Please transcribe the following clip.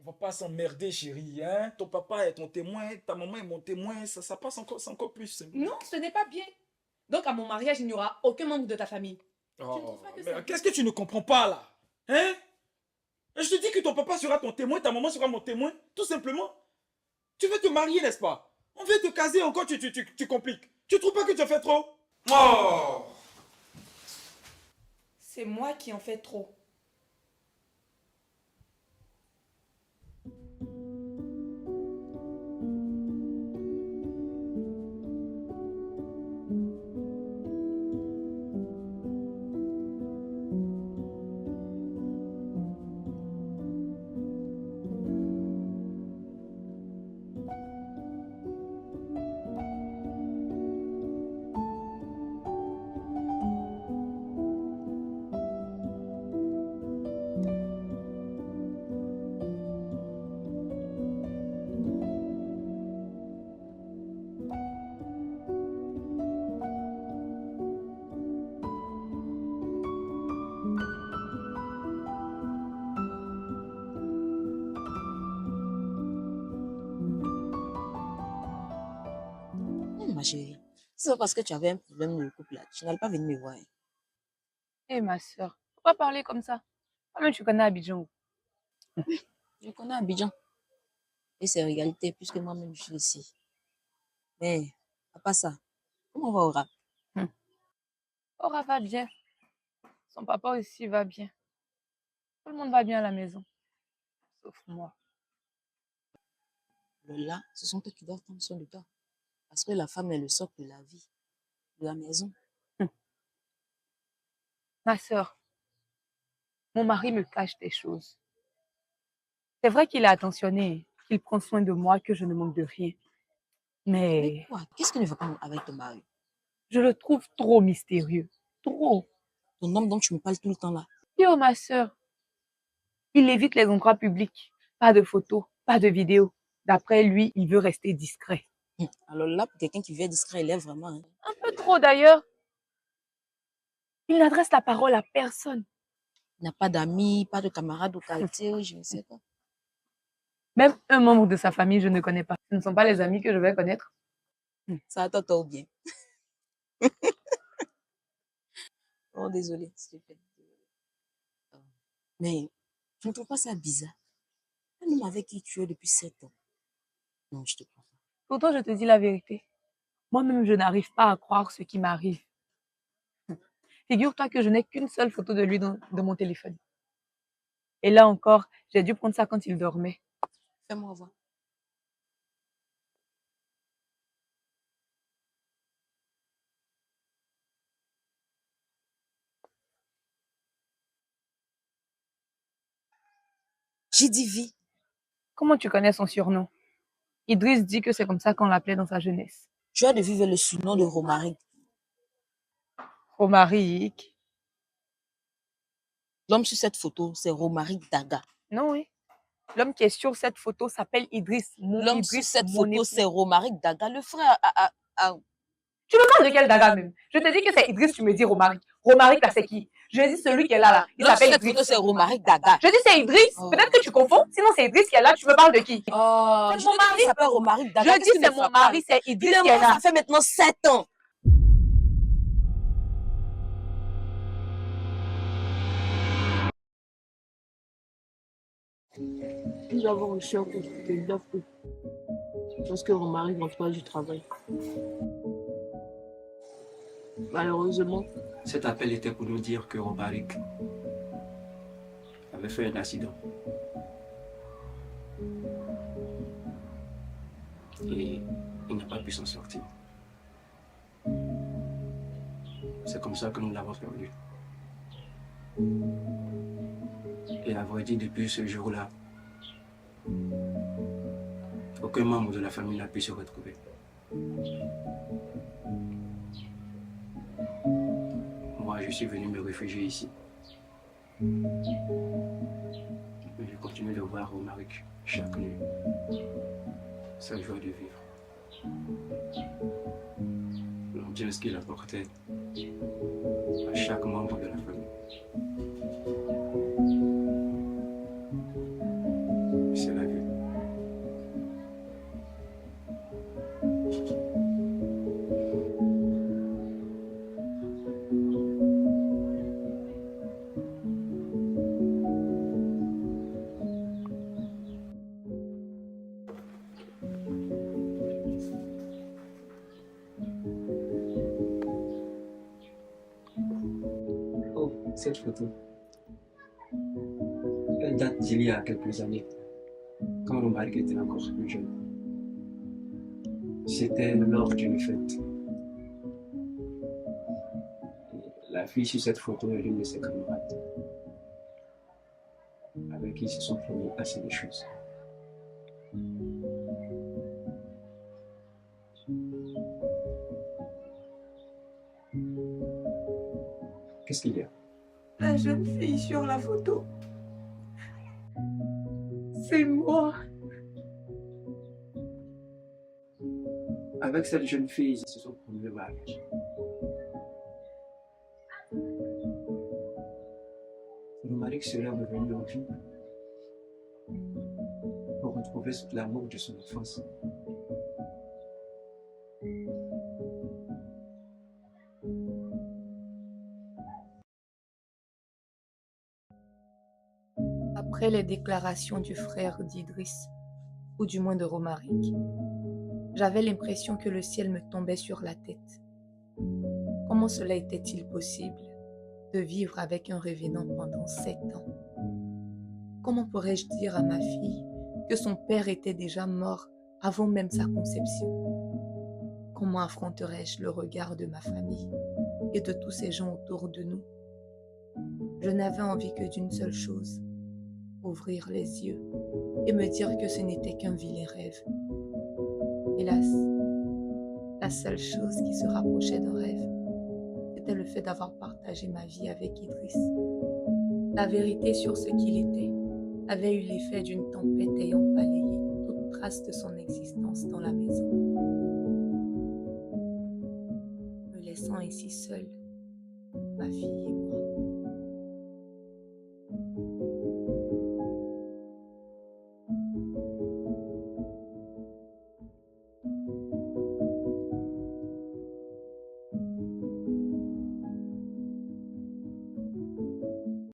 On va pas s'emmerder, chérie, hein? Ton papa est ton témoin, ta maman est mon témoin, ça passe encore, c'est encore plus. Non, ce n'est pas bien. Donc, à mon mariage, il n'y aura aucun membre de ta famille. Tu ne Oh, trouves pas que mais c'est... qu'est-ce que tu ne comprends pas là? Hein? Je te dis que ton papa sera ton témoin, ta maman sera mon témoin, tout simplement. Tu veux te marier, n'est-ce pas? On veut te caser, encore tu compliques. Tu trouves pas que tu as fait trop? Oh! C'est moi qui en fais trop. Non, ma chérie, c'est pas parce que tu avais un problème de couple là, tu n'allais pas venir me voir. Eh, ma soeur, faut pas parler comme ça. Toi-même, tu connais Abidjan. Je connais Abidjan et ses régalités puisque moi-même je suis ici. Mais, à part ça, comment on va au rap? Aura va bien. Son papa aussi va bien. Tout le monde va bien à la maison. Sauf moi. Lola, ce sont eux qui doivent prendre soin de toi. Parce que la femme est le socle de la vie, de la maison. Ma soeur, mon mari me cache des choses. C'est vrai qu'il est attentionné, qu'il prend soin de moi, que je ne manque de rien. Mais Mais quoi? Qu'est-ce qui ne va pas avec ton mari? je le trouve trop mystérieux. Trop. Ton homme dont tu me parles tout le temps là. Yo, ma soeur, il évite les endroits publics. Pas de photos, pas de vidéos. D'après lui, il veut rester discret. Alors là, pour quelqu'un qui vient discret, il est vraiment. Hein. Un peu trop d'ailleurs. Il n'adresse la parole à personne. Il n'a pas d'amis, pas de camarades au quartier, je ne sais pas. Même un membre de sa famille, je ne connais pas. Ce ne sont pas les amis que je vais connaître. Ça attend toi ou bien. Oh, désolé, s'il te plaît. Mais tu ne trouves pas ça bizarre? Un homme avec qui tu es depuis 7 ans. Non, je te crois pas. Pourtant, je te dis la vérité. Moi-même, je n'arrive pas à croire ce qui m'arrive. Figure-toi que je n'ai qu'une seule photo de lui dans mon téléphone. Et là encore, j'ai dû prendre ça quand il dormait. Fais-moi voir. J'ai dit vie. Comment tu connais son surnom? Idriss dit que c'est comme ça qu'on l'appelait dans sa jeunesse. Tu as de vivre le surnom de Romaric. Romaric. L'homme sur cette photo, c'est Romaric Daga. Non, oui. L'homme qui est sur cette photo s'appelle Idriss. L'homme sur cette photo, c'est Romaric Daga, le frère Tu me parles de quel Daga même? Je te dis que c'est Idriss, tu me dis Romaric. Romaric, là, c'est qui? Je dis celui qui est là. Il s'appelle Idriss. Cette photo, c'est Romaric Daga. Je dis c'est Idriss. Oh. Peut-être que tu confonds. Sinon, c'est Idriss qui est là. Tu me parles de qui? Oh, c'est mon mari. Il s'appelle Romaric Daga. Je dis c'est mon mari, c'est Idriss qui est là. Ça fait maintenant 7 ans. Nous avons reçu un coup de fil d'offre lorsque Romaric rentrait du travail. Malheureusement, Cet appel était pour nous dire que Romaric avait fait un accident. Et il n'a pas pu s'en sortir. C'est comme ça que nous l'avons perdu. Et à vrai dire, depuis ce jour-là, aucun membre de la famille n'a pu se retrouver. Moi, je suis venu me réfugier ici. Je continue de voir Romaric chaque nuit. Sa joie de vivre. L'ambiance qu'il apportait à chaque membre de la famille. C'est la Cette photo, elle date d'il y a quelques années, quand Romaric était encore plus jeune. C'était lors d'une fête. La fille sur cette photo est l'une de ses camarades, avec qui ils se sont promis assez de choses. Qu'est-ce qu'il y a? La jeune fille sur la photo, c'est moi. Avec cette jeune fille, ils se sont promis le mariage. Romaric serait revenu en vie pour retrouver l'amour de son enfance. Après les déclarations du frère d'Idriss, ou du moins de Romaric, j'avais l'impression que le ciel me tombait sur la tête. Comment cela était-il possible de vivre avec un revenant pendant 7 ans? Comment pourrais-je dire à ma fille que son père était déjà mort avant même sa conception? Comment affronterais-je le regard de ma famille et de tous ces gens autour de nous? Je n'avais envie que d'une seule chose, ouvrir les yeux et me dire que ce n'était qu'un vilain rêve. Hélas, la seule chose qui se rapprochait d'un rêve, c'était le fait d'avoir partagé ma vie avec Idriss. La vérité sur ce qu'il était avait eu l'effet d'une tempête ayant balayé toute trace de son existence dans la maison, me laissant ainsi seule, ma fille et moi.